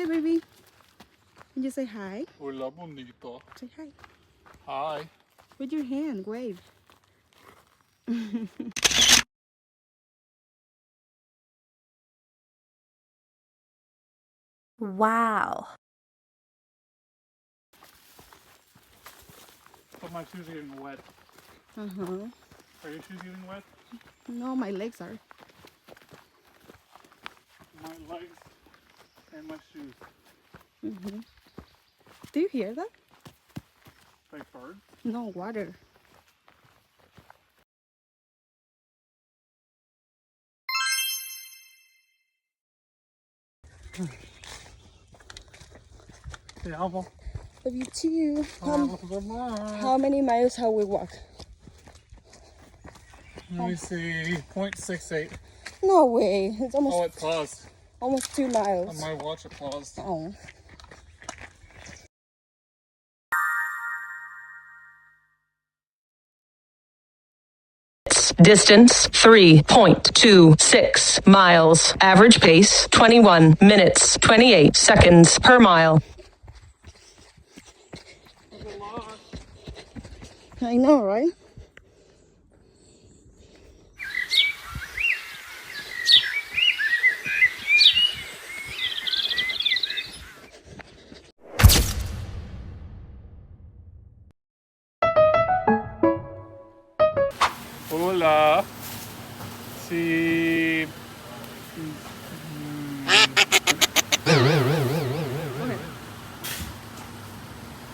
baby. Can you say hi? Hola, bonito. Say hi. Hi. With your hand, wave. Wow. But my shoes are getting wet. Uh-huh. Are your shoes getting wet? No, my legs are. My legs and my shoes. Mm-hmm. Do you hear that? Like birds? No, water. Te amo. Love you too. Let How many miles have we walked? me see. 0.68. No way. It's Oh, it paused. almost 2 On miles. my watch, it paused. Oh. Distance 3.26 miles. Average pace 21 minutes 28 seconds per mile. I know, right? Hola. Sí.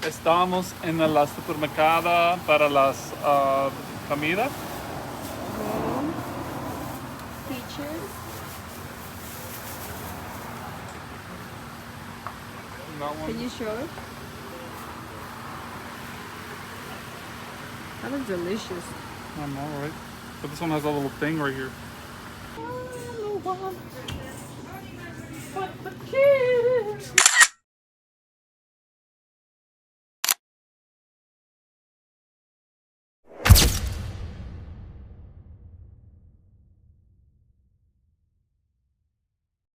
Estamos en la supermercado para las comidas. Teacher. That Can one. you show it? That looks delicious. I know, right? But this one has a little thing right here. But the kids.